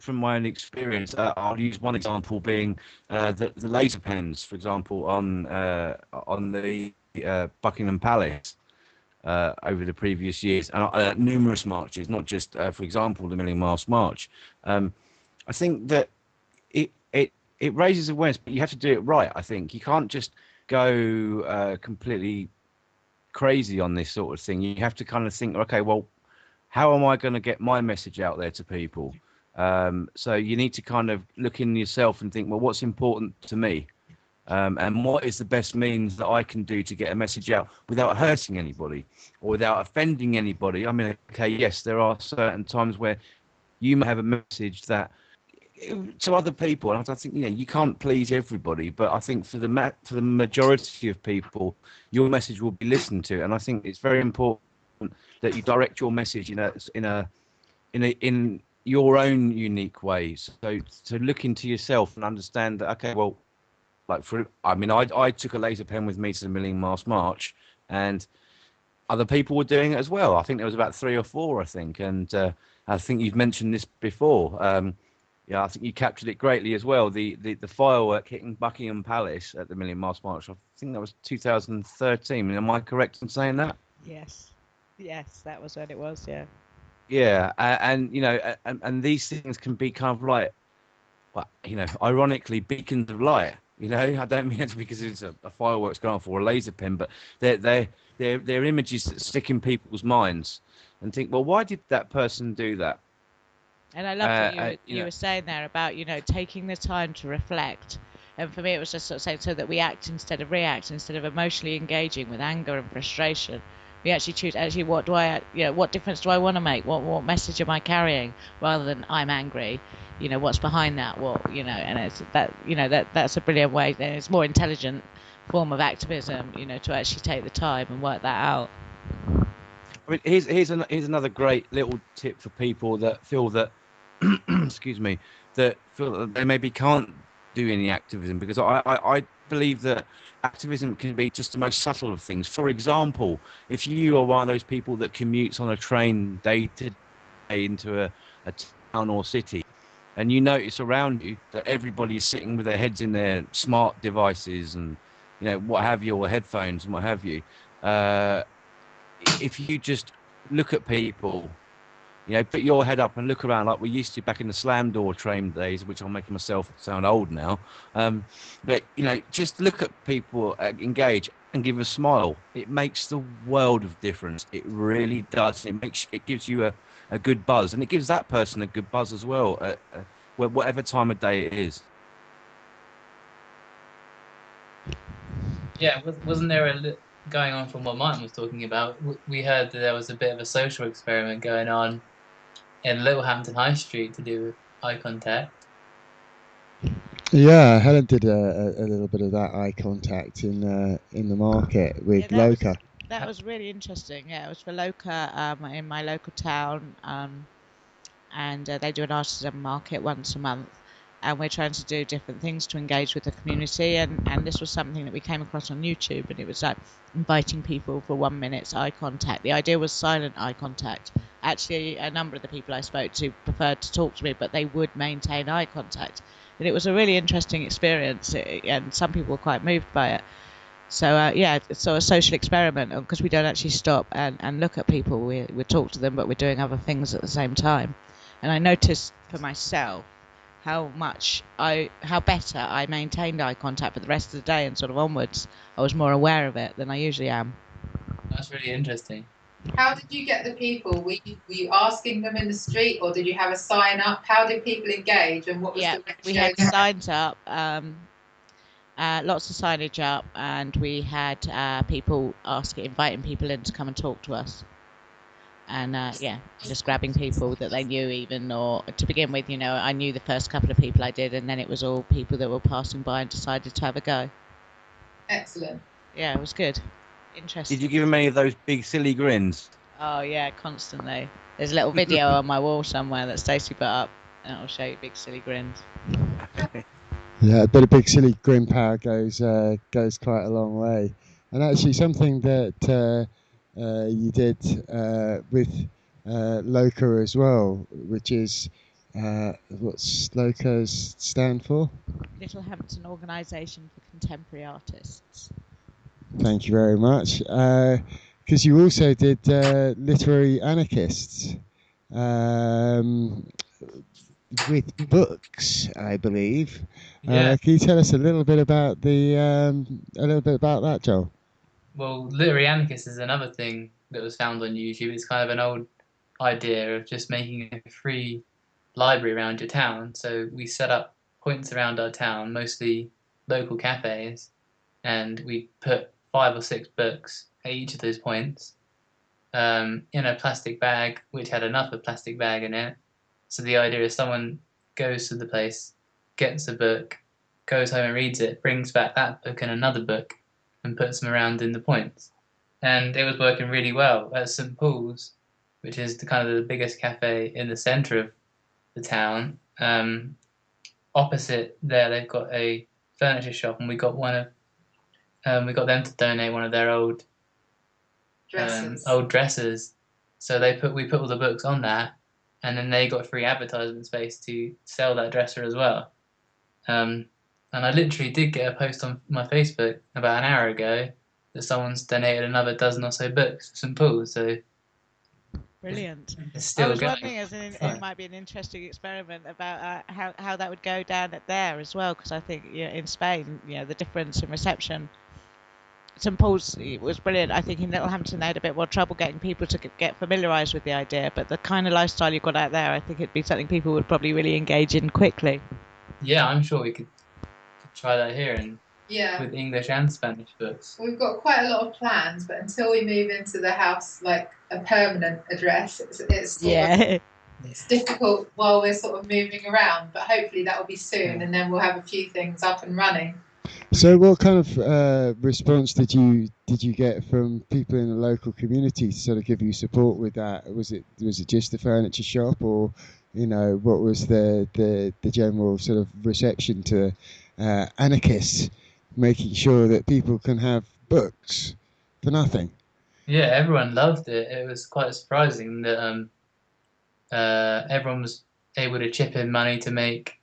my own experience, I'll use one example being the laser pens, for example, on the Buckingham Palace over the previous years, and numerous marches, not just, for example, the Million Mask March. I think that it raises awareness, but you have to do it right. I think you can't just go completely crazy on this sort of thing. You have to kind of think, okay, well, how am I going to get my message out there to people? So you need to kind of look in yourself and think, well, what's important to me? And what is the best means that I can do to get a message out without hurting anybody or without offending anybody? I mean, okay, yes, there are certain times where you may have a message that to other people, and I think you can't please everybody, but I think for the majority of people, your message will be listened to, and I think it's very important that you direct your message in your own unique ways. So to look into yourself and understand that, okay, well, I took a laser pen with me to the Million Mask March, and other people were doing it as well. I think there was about 3 or 4, I think, and I think you've mentioned this before. I think you captured it greatly as well. The firework hitting Buckingham Palace at the Million Mask March. I think that was 2013. Am I correct in saying that? Yes, that was when it was. Yeah. Yeah, and these things can be kind of like, well, ironically, beacons of light. I don't mean it because it's a fireworks going off or a laser pen, but they're images that stick in people's minds and think, well, why did that person do that? And I love what you were saying there about, taking the time to reflect. And for me, it was just sort of saying so that we act instead of react, instead of emotionally engaging with anger and frustration. We actually choose, what difference do I want to make? What message am I carrying? Rather than I'm angry, what's behind that? And it's that's a brilliant way. And it's a more intelligent form of activism, to actually take the time and work that out. I mean, here's another great little tip for people that feel that, excuse me, that feel that they maybe can't do any activism, because I believe that activism can be just the most subtle of things. For example, if you are one of those people that commutes on a train day to day into a town or city, and you notice around you that everybody is sitting with their heads in their smart devices and what have you, or headphones and what have you, if you just look at people, put your head up and look around like we used to back in the slam door train days, which I'm making myself sound old now. But just look at people, engage, and give a smile. It makes the world of difference. It really does. It gives you a good buzz, and it gives that person a good buzz as well, whatever time of day it is. Yeah, wasn't there going on from what Martin was talking about? We heard that there was a bit of a social experiment going on in Littlehampton High Street to do with eye contact. Yeah, Helen did a little bit of that eye contact in the market with Loca. That was really interesting. Yeah, it was for Loca in my local town, and they do an artisan market once a month, and we're trying to do different things to engage with the community, and this was something that we came across on YouTube, and it was like inviting people for 1 minute's eye contact. The idea was silent eye contact. Actually, a number of the people I spoke to preferred to talk to me, but they would maintain eye contact, and it was a really interesting experience, and some people were quite moved by it. So it's a social experiment, because we don't actually stop and look at people. We talk to them, but we're doing other things at the same time. And I noticed for myself how better I maintained eye contact for the rest of the day and sort of onwards. I was more aware of it than I usually am. That's really interesting. How did you get the people? Were you asking them in the street, or did you have a sign up? How did people engage, and what was Yeah, the we ratio had there? signs up, lots of signage up, and we had people inviting people in to come and talk to us. And just grabbing people that they knew, even, or to begin with, I knew the first couple of people I did, and then it was all people that were passing by and decided to have a go. Excellent. Yeah, it was good. Interesting. Did you give him any of those big silly grins? Oh yeah, constantly. There's a little video on my wall somewhere that Stacey put up, and it'll show you big silly grins. Yeah, a bit of big silly grin power goes quite a long way. And actually, something that you did with LOCA as well, which is what's LOCA's stand for? Littlehampton Organisation for Contemporary Artists. Thank you very much. Because you also did Literary Anarchists with books, I believe. Yeah. Can you tell us a little bit about that, Joel? Well, Literary Anarchist is another thing that was found on YouTube. It's kind of an old idea of just making a free library around your town. So we set up points around our town, mostly local cafes, and we put 5 or 6 books at each of those points in a plastic bag, which had enough of a plastic bag in it. So the idea is someone goes to the place, gets a book, goes home and reads it, brings back that book and another book, and puts them around in the points. And it was working really well at St. Paul's, which is the biggest cafe in the centre of the town. Opposite there, they've got a furniture shop, and we got we got them to donate one of their old dressers. So we put all the books on that, and then they got free advertisement space to sell that dresser as well. And I literally did get a post on my Facebook about an hour ago that someone's donated another dozen or so books to St. Paul's. So brilliant. It's still I was going. wondering, it might be an interesting experiment about how that would go down there as well, because I think in Spain, the difference in reception. St. Paul's was brilliant. I think in Littlehampton they had a bit more trouble getting people to get familiarised with the idea, but the kind of lifestyle you've got out there, I think it'd be something people would probably really engage in quickly. Yeah, I'm sure we could try that here with English and Spanish books. We've got quite a lot of plans, but until we move into the house, like a permanent address, it's difficult while we're sort of moving around. But hopefully that will be soon, and then we'll have a few things up and running. So, what kind of response did you get from people in the local community to sort of give you support with that? Was it just the furniture shop, or what was the general sort of reception to anarchists making sure that people can have books for nothing? Yeah, everyone loved it. It was quite surprising that everyone was able to chip in money to make.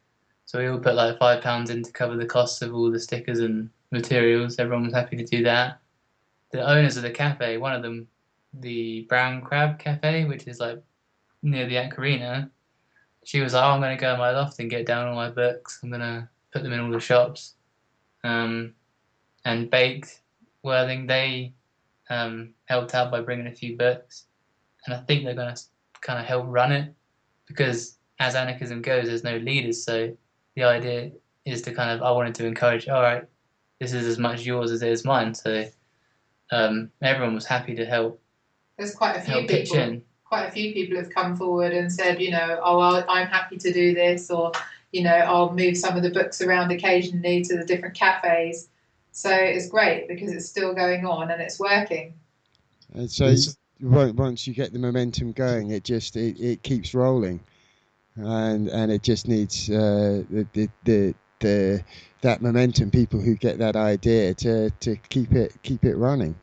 So we all put like £5 in to cover the costs of all the stickers and materials. Everyone was happy to do that. The owners of the cafe, one of them, the Brown Crab Cafe, which is like near the Ancarina, she was like, I'm going to go in my loft and get down all my books. I'm going to put them in all the shops. And Baked Worthing, they helped out by bringing a few books. And I think they're going to kind of help run it, because as anarchism goes, there's no leaders. So the idea is to I wanted to encourage, all right, this is as much yours as it is mine. So everyone was happy to help. There's quite a few people. Quite a few people have come forward and said, I'm happy to do this, or I'll move some of the books around occasionally to the different cafes. So it's great because it's still going on and it's working. And so once you get the momentum going, it keeps rolling, and it just needs that momentum. People who get that idea to keep it running.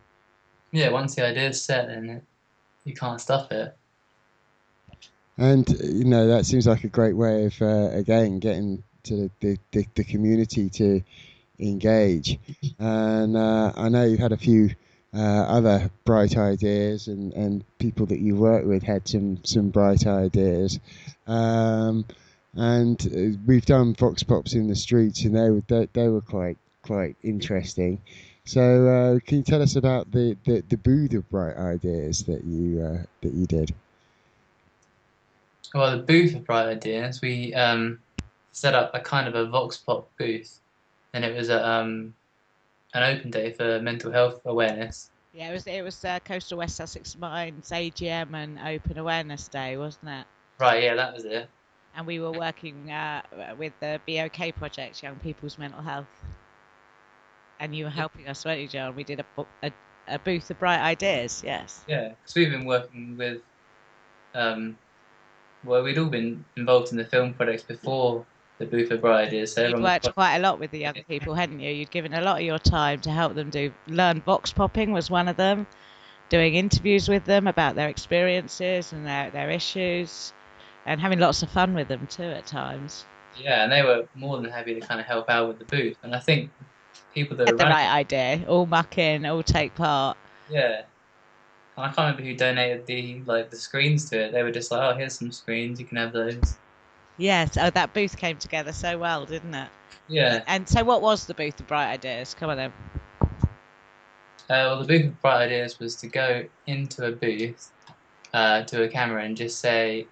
Yeah, once the idea is set, then you can't stop it. And that seems like a great way of again getting to the community to engage. And I know you've had a few other bright ideas, and people that you work with had some bright ideas. And we've done Vox Pops in the streets, and they were quite interesting. So can you tell us about the booth of bright ideas that you did? Well, the booth of Bright Ideas, we set up a kind of a vox pop booth, and it was an open day for mental health awareness. Yeah, it was Coastal West Sussex Minds AGM and Open Awareness Day, wasn't it? Right, yeah, that was it. And we were working with the BOK project, Young People's Mental Health. And you were helping us, weren't you, John? We did a booth of bright ideas, yes. Yeah, because we've been working with, well, we'd all been involved in the film projects before the booth of bright ideas. So You'd worked quite a lot with the young people, hadn't you? You'd given a lot of your time to help them learn vox popping was one of them, doing interviews with them about their experiences and their issues, and having lots of fun with them too at times. Yeah, and they were more than happy to kind of help out with the booth. And I think people that had the right idea, all muck in, all take part. Yeah. And I can't remember who donated the screens to it. They were just like, oh, here's some screens, you can have those. Yes, oh, that booth came together so well, didn't it? Yeah. And so what was the booth of bright ideas? Come on then. Well, the booth of bright ideas was to go into a booth to a camera and just say,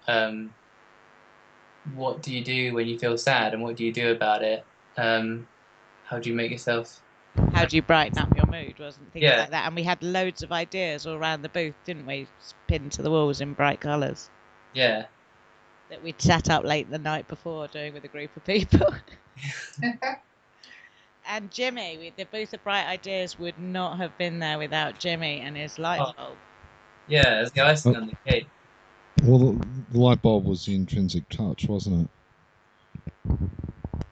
what do you do when you feel sad and what do you do about it? How do you make yourself... How do you brighten up your mood, wasn't things like that? And we had loads of ideas all around the booth, didn't we? Pinned to the walls in bright colours. Yeah. That we'd sat up late the night before doing with a group of people. And Jimmy, the booth of bright ideas would not have been there without Jimmy and his light bulb. Yeah, it's the icing on the cake. Well, the light bulb was the intrinsic touch, wasn't it?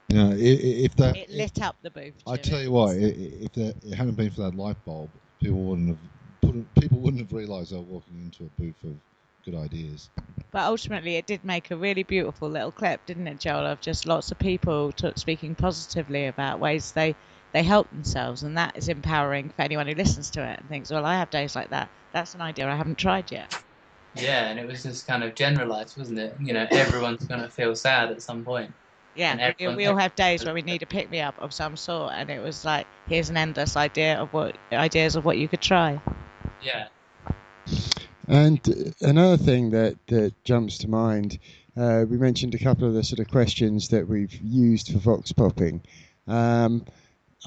Yeah, if that it lit up the booth. I tell you what, if it hadn't been for that light bulb, people wouldn't have realised they were walking into a booth of good ideas. But ultimately, it did make a really beautiful little clip, didn't it, Joel? Of just lots of people speaking positively about ways they help themselves, and that is empowering for anyone who listens to it and thinks, well, I have days like that. That's an idea I haven't tried yet. Yeah, and it was just kind of generalised, wasn't it? You know, everyone's going to feel sad at some point. Yeah, we all have days where we need a pick-me-up of some sort, and it was like, here's an endless ideas of what you could try. Yeah. And another thing that jumps to mind, we mentioned a couple of the sort of questions that we've used for vox popping. I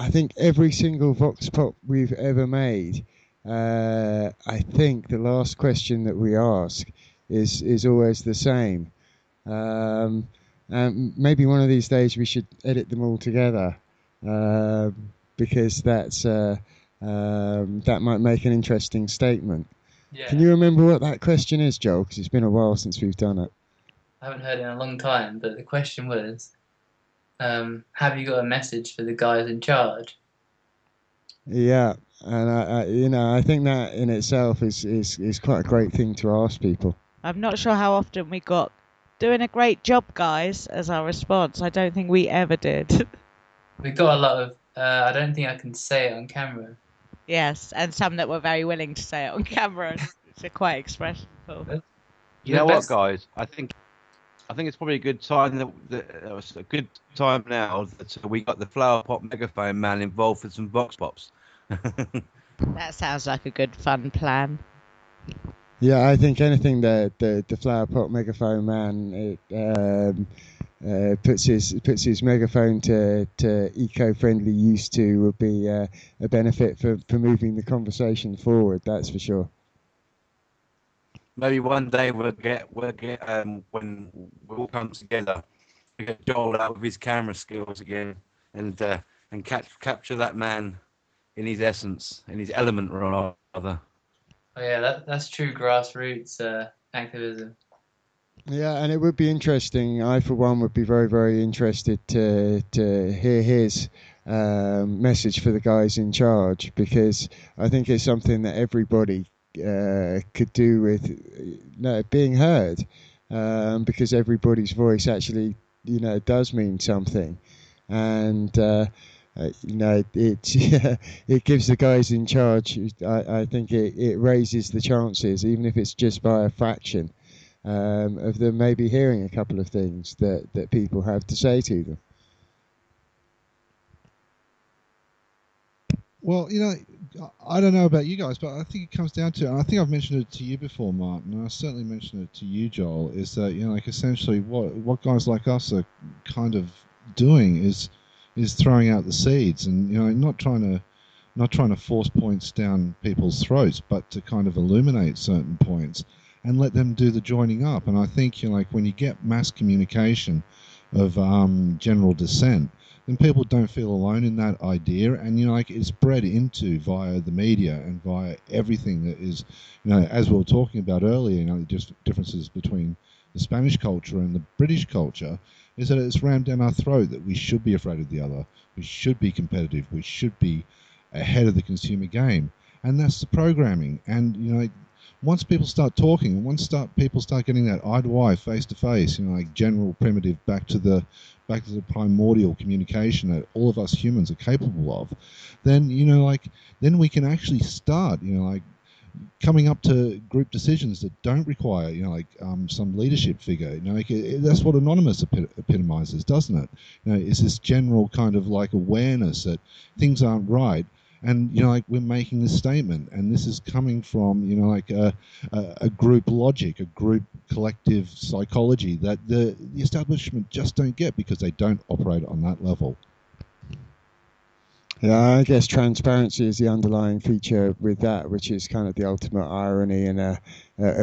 think every single vox pop we've ever made, I think the last question that we ask is always the same. Maybe one of these days we should edit them all together, because that might make an interesting statement. Yeah. Can you remember what that question is, Joel? Because it's been a while since we've done it. I haven't heard it in a long time, but the question was, have you got a message for the guys in charge? Yeah, and I think that in itself is quite a great thing to ask people. I'm not sure how often we got doing a great job, guys, as our response. I don't think we ever did. We got a lot of, I don't think I can say it on camera. Yes, and some that were very willing to say it on camera. It's quite expressive. You know what, guys? I think it's probably a good time that was a good time now that we got the flower pot megaphone man involved with some vox pops. That sounds like a good fun plan. Yeah, I think anything that the flower pot megaphone man puts his megaphone to eco-friendly use to would be a benefit for moving the conversation forward. That's for sure. Maybe one day we'll get when we all come together, we get Joel out with his camera skills again and capture that man in his essence, in his element rather. Oh yeah, that's true grassroots activism. Yeah, and it would be interesting. I, for one, would be very, very interested to hear his message for the guys in charge, because I think it's something that everybody could do with being heard, because everybody's voice actually, does mean something, and it gives the guys in charge. I think it raises the chances, even if it's just by a fraction. Of them maybe hearing a couple of things that people have to say to them. Well, I don't know about you guys, but I think it comes down to, and I think I've mentioned it to you before, Martin, and I certainly mentioned it to you, Joel, is that, like essentially what guys like us are kind of doing is throwing out the seeds and, not trying to force points down people's throats, but to kind of illuminate certain points and let them do the joining up. And I think, like when you get mass communication of general dissent, then people don't feel alone in that idea, and like it's bred into via the media and via everything that is, as we were talking about earlier, the just differences between the Spanish culture and the British culture is that it's rammed down our throat that we should be afraid of the other, we should be competitive, we should be ahead of the consumer game, and that's the programming. And once people start talking, people start getting that eye to eye, face to face, like general primitive back to the primordial communication that all of us humans are capable of, then then we can actually start coming up to group decisions that don't require some leadership figure. That's what Anonymous epitomizes, doesn't it? It's this general kind of awareness that things aren't right, and we're making this statement, and this is coming from a group logic, a group collective psychology that the establishment just don't get because they don't operate on that level. Yeah, I guess transparency is the underlying feature with that, which is kind of the ultimate irony in a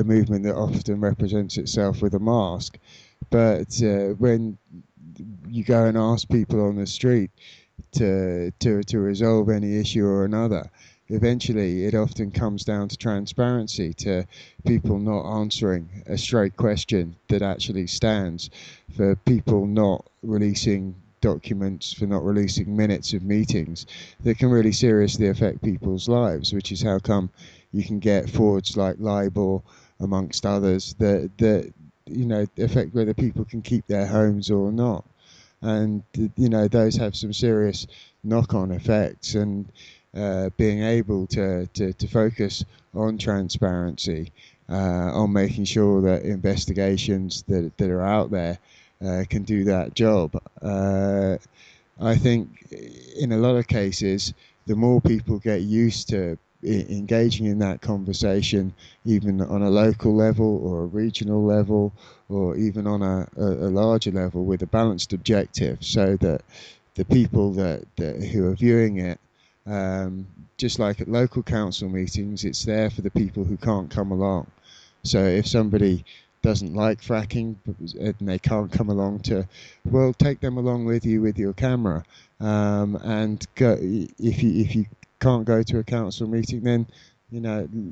movement that often represents itself with a mask. But when you go and ask people on the street to resolve any issue or another, eventually it often comes down to transparency, to people not answering a straight question that actually stands, for people not releasing documents, for not releasing minutes of meetings that can really seriously affect people's lives, which is how come you can get frauds like LIBOR, amongst others, that affect whether people can keep their homes or not. And those have some serious knock-on effects, and being able to focus on transparency, on making sure that investigations that are out there can do that job. I think in a lot of cases, the more people get used to engaging in that conversation, even on a local level or a regional level, or even on a larger level with a balanced objective, so that the people that who are viewing it, just like at local council meetings, it's there for the people who can't come along. So if somebody doesn't like fracking and they can't come along well, take them along with you with your camera, and go, if you can't go to a council meeting, then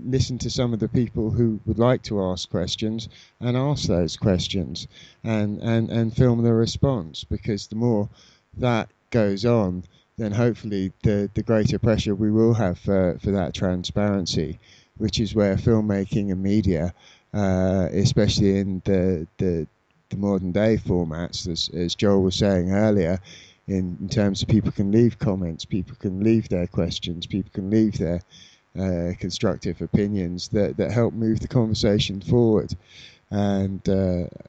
listen to some of the people who would like to ask questions, and ask those questions, and film the response, because the more that goes on, then hopefully the greater pressure we will have for that transparency, which is where filmmaking and media, especially in the modern day formats, as Joel was saying earlier, in terms of people can leave comments, people can leave their questions, people can leave their constructive opinions that help move the conversation forward. And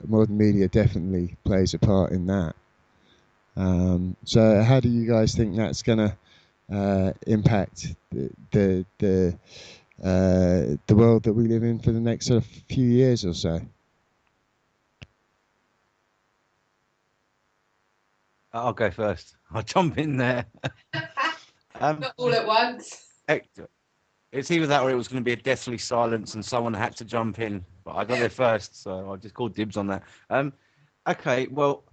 modern media definitely plays a part in that. So how do you guys think that's going to impact the world that we live in for the next sort of few years or so? I'll go first. I'll jump in there. Not all at once. It's either that or it was going to be a deathly silence and someone had to jump in. But I got there first, so I just called dibs on that. Okay, well,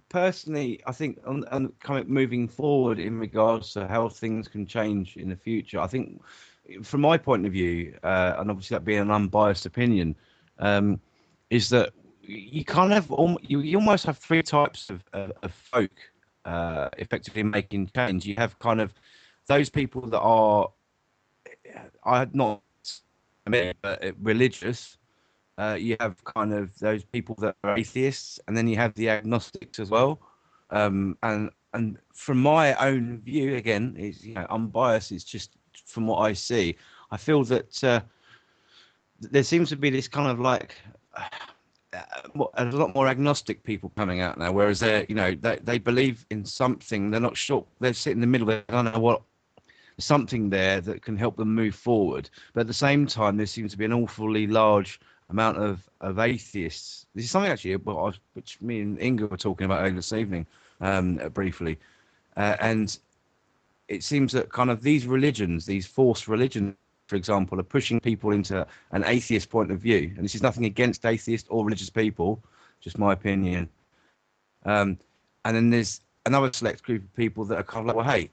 personally, I think on moving forward in regards to how things can change in the future, I think from my point of view, and obviously that being an unbiased opinion, is that you kind of you almost have three types of folk effectively making change. You have kind of those people that are not but religious. You have kind of those people that are atheists, and then you have the agnostics as well. And from my own view, again, is unbiased. It's just from what I see. I feel that there seems to be this kind of a lot more agnostic people coming out now, whereas they believe in something. They're not sure. They sit in the middle. They don't know what. something there that can help them move forward. But at the same time, there seems to be an awfully large amount of atheists. This is something actually which me and Inga were talking about earlier this evening, briefly, and it seems that kind of these religions, these forced religions, for example, are pushing people into an atheist point of view. And this is nothing against atheist or religious people, just my opinion. And then there's another select group of people that are kind of like, well, hey,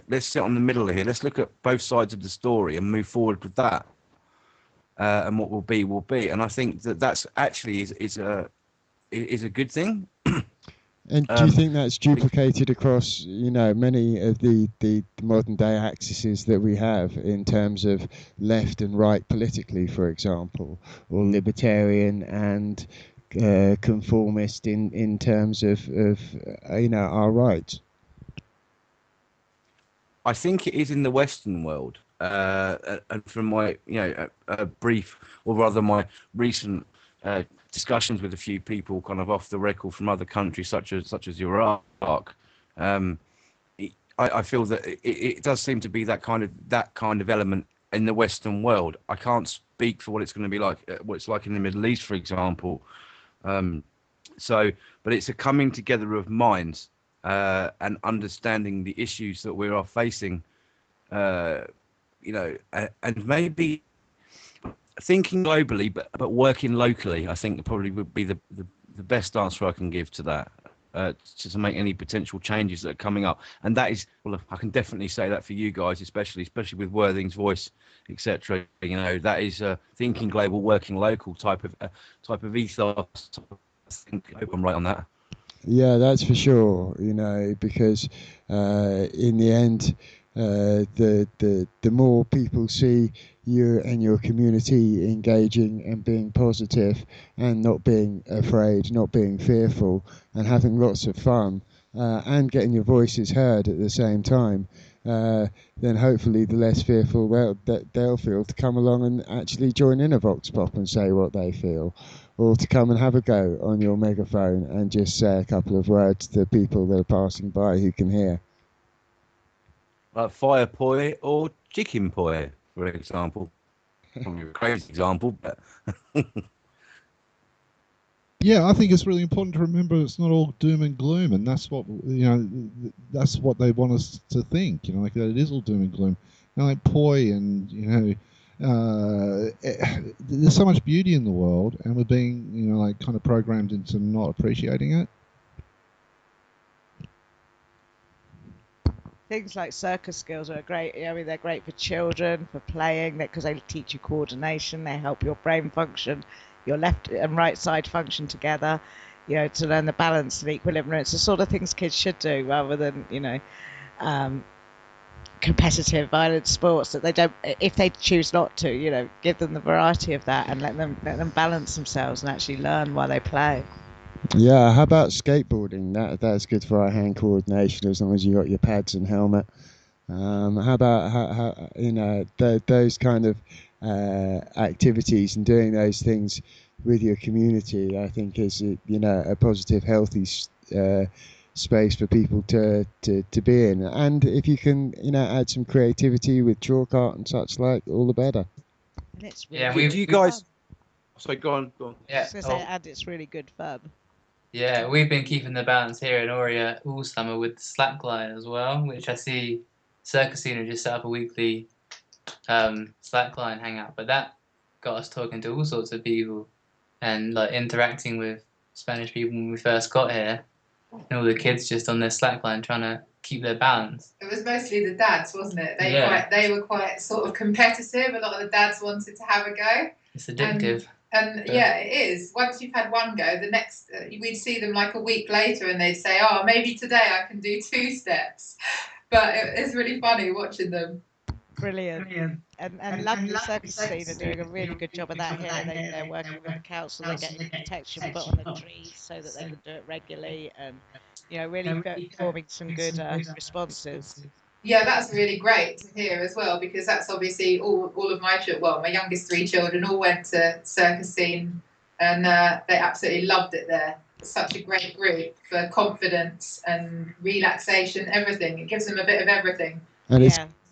let's sit on the middle here. Let's look at both sides of the story and move forward with that. And what will be, will be. And I think that's actually is a good thing. And do you think that's duplicated across, many of the modern day axes that we have in terms of left and right politically, for example, or libertarian and conformist in terms of our rights? I think it is in the Western world, and from my brief, or rather my recent discussions with a few people kind of off the record from other countries such as Iraq, I feel that it does seem to be that kind of element in the Western world. I can't speak for what it's going to be like, what it's like in the Middle East, for example. But it's a coming together of minds and understanding the issues that we are facing, and maybe thinking globally, but working locally. I think probably would be the best answer I can give to that, to make any potential changes that are coming up. And that is, well, I can definitely say that for you guys, especially with Worthing's Voice, etc. That is thinking global, working local type of ethos. I hope I'm right on that. Yeah, that's for sure. Because in the end, the more people see you and your community engaging and being positive and not being afraid, not being fearful, and having lots of fun, and getting your voices heard at the same time, then hopefully the less fearful they'll feel to come along and actually join in a vox pop and say what they feel, or to come and have a go on your megaphone and just say a couple of words to people that are passing by who can hear. Like fire poi or chicken poi, for example. Probably a crazy example, but yeah, I think it's really important to remember it's not all doom and gloom, and that's what that's what they want us to think. Like that it is all doom and gloom. Like poi, and there's so much beauty in the world, and we're being like kind of programmed into not appreciating it. Things like circus skills are great. They're great for children, for playing, because they teach you coordination. They help your brain function, your left and right side function together, to learn the balance and equilibrium. It's the sort of things kids should do, rather than, competitive violent sports that they don't, if they choose not to, give them the variety of that and let them balance themselves and actually learn while they play. Yeah, how about skateboarding? That's good for our hand coordination as long as you got your pads and helmet. How about those kind of activities and doing those things with your community? I think is a positive, healthy space for people to be in. And if you can add some creativity with chalk art and such like, all the better. And it's do you guys? Sorry, go on. Yeah. I was going to say, and it's really good fun. Yeah, we've been keeping the balance here in Aurea all summer with the slackline as well, which I see Circus Scene just set up a weekly slackline hangout. But that got us talking to all sorts of people and like interacting with Spanish people when we first got here, and all the kids just on their slackline trying to keep their balance. It was mostly the dads, wasn't it? They were quite sort of competitive. A lot of the dads wanted to have a go. It's addictive. And yeah, it is. Once you've had one go, the next we'd see them like a week later, and they'd say, "Oh, maybe today I can do 2 steps." But it's really funny watching them. Brilliant. And London Circus Scene are doing a really good job of that here. They're working with the council. They're getting protection put on the trees so that they can do it regularly, and really forming some good responses. Yeah, that's really great to hear as well, because that's obviously all of my children. Well, my youngest 3 children all went to Circus Scene, and they absolutely loved it there. It's such a great group for confidence and relaxation, everything. It gives them a bit of everything. And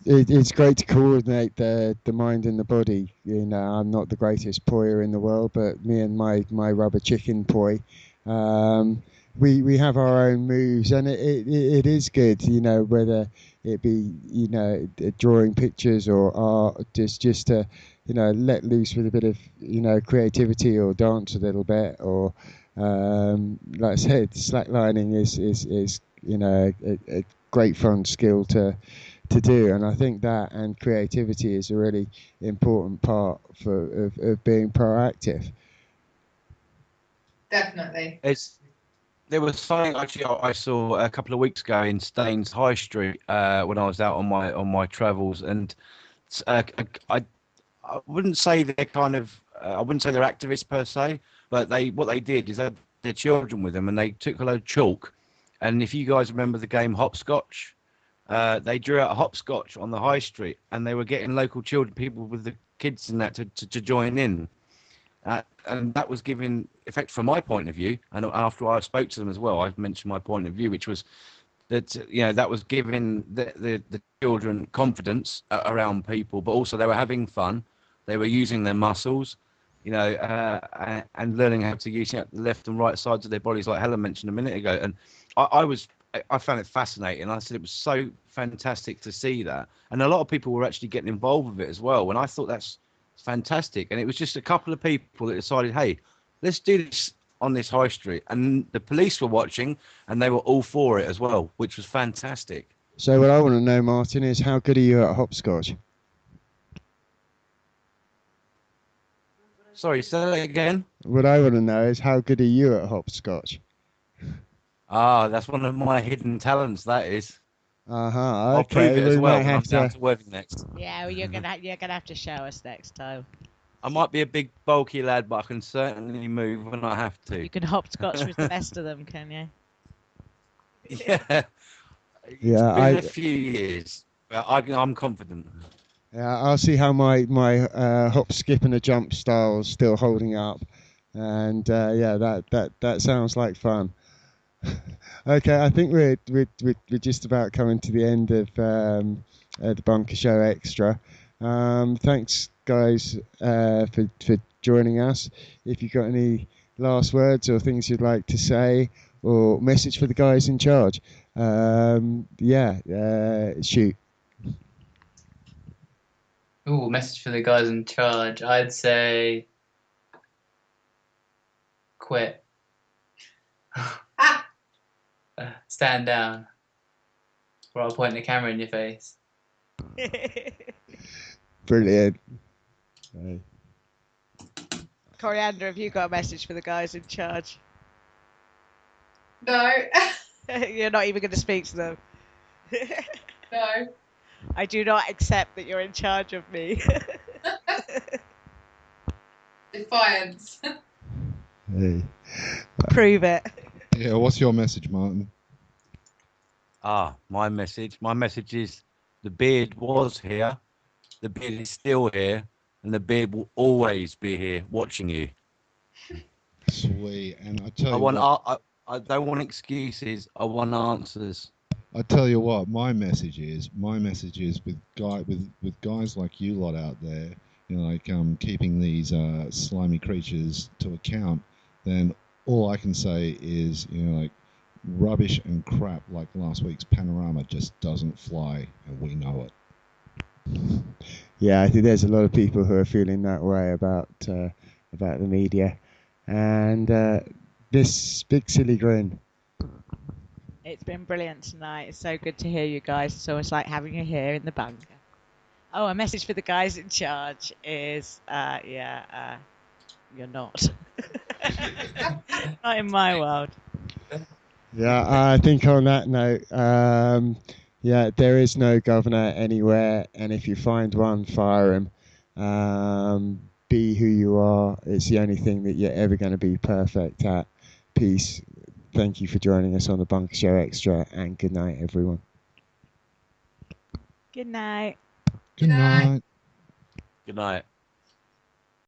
it's great to coordinate the mind and the body. You know, I'm not the greatest poyer in the world, but me and my rubber chicken poi, we have our own moves, and it is good. You know, whether it be drawing pictures or art, just to let loose with a bit of creativity or dance a little bit, or like I said, slacklining is a great fun skill to do, and I think that and creativity is a really important part of being proactive. Definitely. There was something actually I saw a couple of weeks ago in Staines High Street when I was out on my travels, and I wouldn't say they're I wouldn't say they're activists per se, but what they did is they had their children with them, and they took a load of chalk, and if you guys remember the game hopscotch, they drew out hopscotch on the high street, and they were getting local children, people with the kids and that, to join in. And that was giving effect from my point of view. And after I spoke to them as well, I mentioned my point of view, which was that that was giving the children confidence around people, but also they were having fun. They were using their muscles, and learning how to use the left and right sides of their bodies, like Helen mentioned a minute ago. And I found it fascinating. I said it was so fantastic to see that, and a lot of people were actually getting involved with it as well. And I thought that's fantastic. And it was just a couple of people that decided, hey, let's do this on this high street, and the police were watching, and they were all for it as well, which was fantastic. So what I want to know, Martin, is how good are you at hopscotch? Sorry, say that again. What I want to know is how good are you at hopscotch? That's one of my hidden talents. That is. Okay. I'll prove it as well when I'm down to Worthing next. Yeah, well, you're gonna have to show us next time. I might be a big bulky lad, but I can certainly move when I have to. You can hopscotch with the best of them, can you? Yeah. It's been a few years, but I'm confident. Yeah, I'll see how my hop, skip, and a jump style is still holding up, and that sounds like fun. Okay, I think we're just about coming to the end of the Bunker Show Extra. Thanks, guys, for joining us. If you've got any last words or things you'd like to say, or message for the guys in charge, shoot. Ooh, message for the guys in charge. I'd say quit. Stand down, or I'll point the camera in your face. Brilliant. Right. Coriander, have you got a message for the guys in charge? No. You're not even going to speak to them. No. I do not accept that you're in charge of me. Defiance. Hey. Prove it. Yeah, what's your message, Martin? My message is the beard was here, the beard is still here, and the beard will always be here watching you. Sweet. And I tell you what, I don't want excuses, I want answers. I tell you what, my message is with guys like you lot out there, keeping these slimy creatures to account, then all I can say is, rubbish and crap like last week's panorama just doesn't fly, and we know it. Yeah, I think there's a lot of people who are feeling that way about the media, and this big silly grin. It's been brilliant tonight. It's so good to hear you guys. It's always like having you here in the bunker. Oh, a message for the guys in charge is, you're not. Not in my world. Yeah, I think on that note, there is no governor anywhere, and if you find one, fire him. Be who you are. It's the only thing that you're ever going to be perfect at. Peace. Thank you for joining us on the Bunker Show Extra, and good night, everyone. Good night. Good night. Good night.